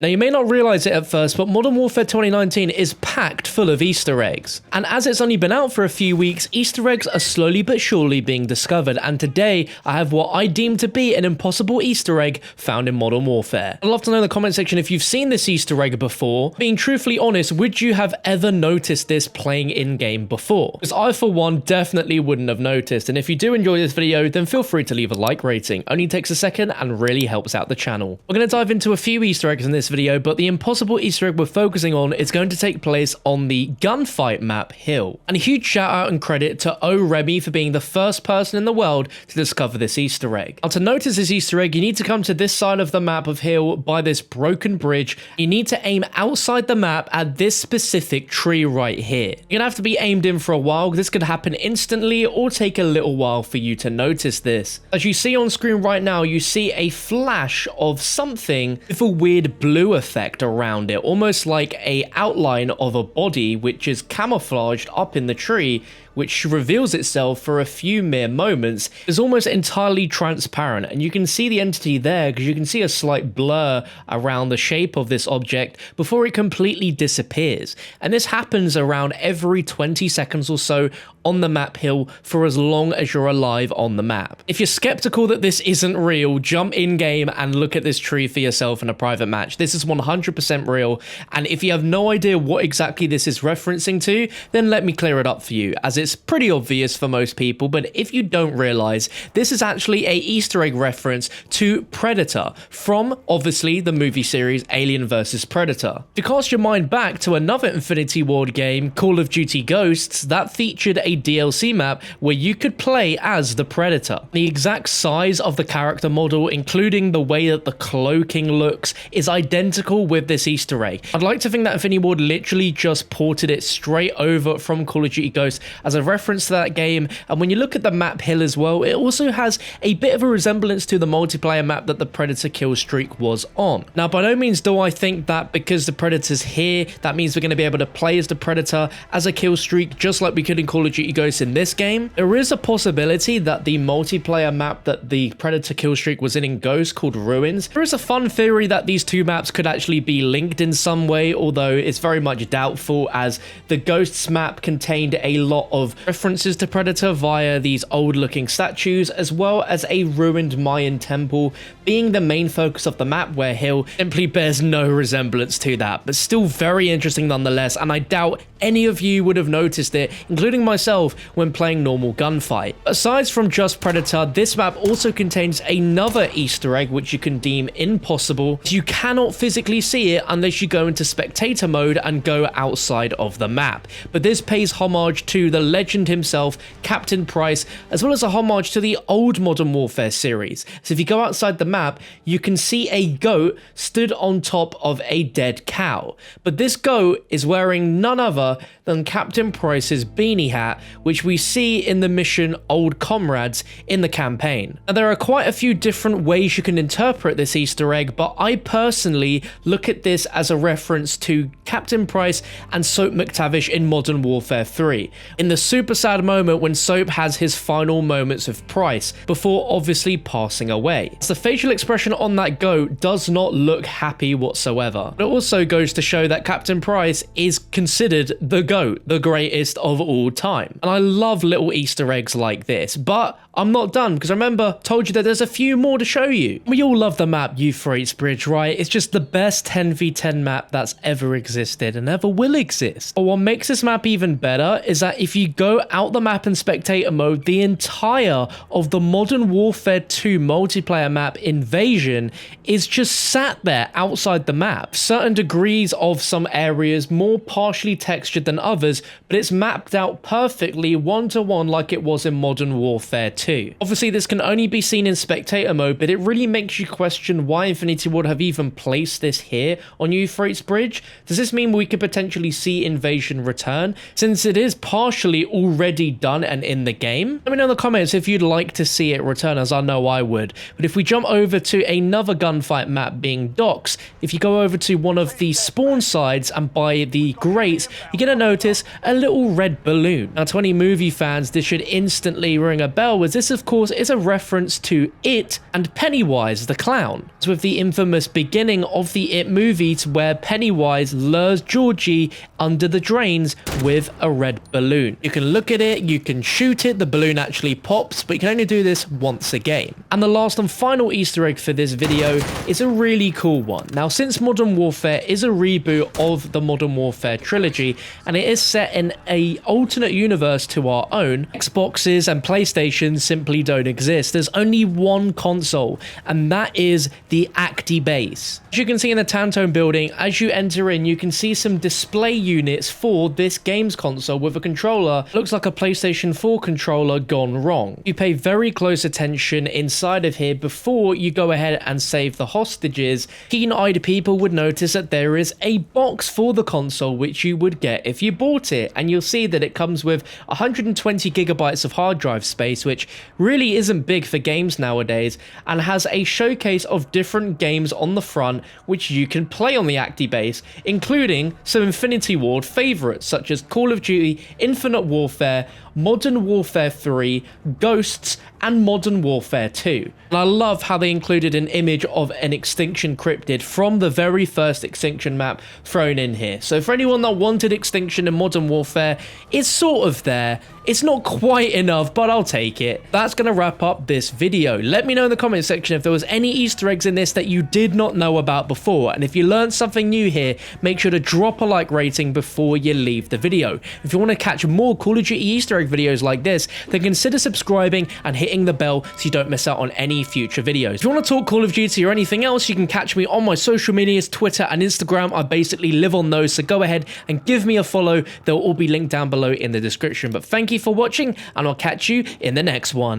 Now, you may not realize it at first, but Modern Warfare 2019 is packed full of Easter eggs. And as it's only been out for a few weeks, Easter eggs are slowly but surely being discovered. And today, I have what I deem to be an impossible Easter egg found in Modern Warfare. I'd love to know in the comment section if you've seen this Easter egg before. Being truthfully honest, would you have ever noticed this playing in-game before? Because I, for one, definitely wouldn't have noticed. And if you do enjoy this video, then feel free to leave a like rating. Only takes a second and really helps out the channel. We're going to dive into a few Easter eggs in this video, but the impossible Easter egg we're focusing on is going to take place on the gunfight map Hill. And a huge shout out and credit to Remy for being the first person in the world to discover this Easter egg. Now, to notice this Easter egg, you need to come to this side of the map of Hill by this broken bridge. You need to aim outside the map at this specific tree right here. You're gonna have to be aimed in for a while. This could happen instantly or take a little while for you to notice this. As you see on screen right now, you see a flash of something with a weird blue effect around it, almost like a outline of a body which is camouflaged up in the tree, which reveals itself for a few mere moments, is almost entirely transparent, and you can see the entity there because you can see a slight blur around the shape of this object before it completely disappears. And this happens around every 20 seconds or so on the map Hill for as long as you're alive on the map. If you're skeptical that this isn't real, jump in game and look at this tree for yourself in a private match. This is 100% real, and if you have no idea what exactly this is referencing to, then let me clear it up for you, as it's pretty obvious for most people. But if you don't realize, this is actually a Easter egg reference to Predator from obviously the movie series Alien vs Predator. If you cast your mind back to another Infinity Ward game, Call of Duty Ghosts, that featured a DLC map where you could play as the Predator. The exact size of the character model, including the way that the cloaking looks, is identical with this Easter egg. I'd like to think that Infinity Ward literally just ported it straight over from Call of Duty Ghosts as a reference to that game. And when you look at the map Hill as well, it also has a bit of a resemblance to the multiplayer map that the Predator kill streak was on. Now, by no means do I think that because the Predator's here, that means we're going to be able to play as the Predator as a kill streak, just like we could in Call of Duty Ghosts in this game. There is a possibility that the multiplayer map that the Predator kill streak was in Ghosts, called Ruins, there is a fun theory that these two maps could actually be linked in some way, although it's very much doubtful, as the Ghosts map contained a lot of references to Predator via these old looking statues, as well as a ruined Mayan temple being the main focus of the map, where Hill simply bears no resemblance to that, but still very interesting nonetheless. And I doubt any of you would have noticed it, including myself, when playing normal gunfight. Aside from just Predator, this map also contains another Easter egg which you can deem impossible. You cannot physically see it unless you go into spectator mode and go outside of the map. But this pays homage to the legend himself, Captain Price, as well as a homage to the old Modern Warfare series. So if you go outside the map, you can see a goat stood on top of a dead cow. But this goat is wearing none other than Captain Price's beanie hat, which we see in the mission Old Comrades in the campaign. Now, there are quite a few different ways you can interpret this Easter egg, but I personally look at this as a reference to Captain Price and Soap McTavish in Modern Warfare 3, in the super sad moment when Soap has his final moments with Price before obviously passing away. So the facial expression on that goat does not look happy whatsoever. It also goes to show that Captain Price is considered the GOAT, the greatest of all time. And I love little Easter eggs like this, but I'm not done, because I remember told you that there's a few more to show you. We all love the map Euphrates Bridge, right? It's just the best 10v10 map that's ever existed and ever will exist. But what makes this map even better is that if you go out the map in spectator mode, the entire of the Modern Warfare 2 multiplayer map Invasion is just sat there outside the map. Certain degrees of some areas more partially textured than others, but it's mapped out perfectly one-to-one like it was in Modern Warfare 2. Obviously, this can only be seen in spectator mode, but it really makes you question why Infinity Ward have even placed this here on Euphrates Bridge. Does this mean we could potentially see Invasion return, since it is partially already done and in the game? Let me know in the comments if you'd like to see it return, as I know I would. But if we jump over to another gunfight map being Docks, if you go over to one of the spawn sides and by the grates, you're going to notice a little red balloon. Now, to any movie fans, this should instantly ring a bell, as this of course is a reference to It and Pennywise the clown. It's with the infamous beginning of the It movies where Pennywise lures Georgie under the drains with a red balloon. You can look at it, you can shoot it, the balloon actually pops, but you can only do this once a game. And the last and final Easter egg for this video is a really cool one. Now, since Modern Warfare is a reboot of the Modern Warfare trilogy, and it is set in an alternate universe to our own, Xboxes and PlayStations simply don't exist. There's only one console, and that is the Acti Base. As you can see in the Tantone building, as you enter in, you can see some display units for this games console with a controller. Looks like a PlayStation 4 controller gone wrong. You pay very close attention inside of here before you go ahead and save the hostages. Keen-eyed people would notice that there is a box for the console which you would get if you bought it, and you'll see that it comes with 120 gigabytes of hard drive space, which really isn't big for games nowadays, and has a showcase of different games on the front which you can play on the Acti Base, including some Infinity Ward favorites such as Call of Duty, Infinite Warfare, Modern Warfare 3, Ghosts, and Modern Warfare 2. And I love how they included an image of an Extinction cryptid from the very first Extinction map thrown in here. So for anyone that wanted Extinction in Modern Warfare, it's sort of there. It's not quite enough, but I'll take it. That's going to wrap up this video. Let me know in the comment section if there was any Easter eggs in this that you did not know about before. And if you learned something new here, make sure to drop a like rating before you leave the video. If you want to catch more Call of Duty Easter egg videos like this, then consider subscribing and hitting the bell so you don't miss out on any future videos. If you want to talk Call of Duty or anything else, you can catch me on my social medias, Twitter and Instagram. I basically live on those, so go ahead and give me a follow. They'll all be linked down below in the description. But thank you for watching, and I'll catch you in the next one.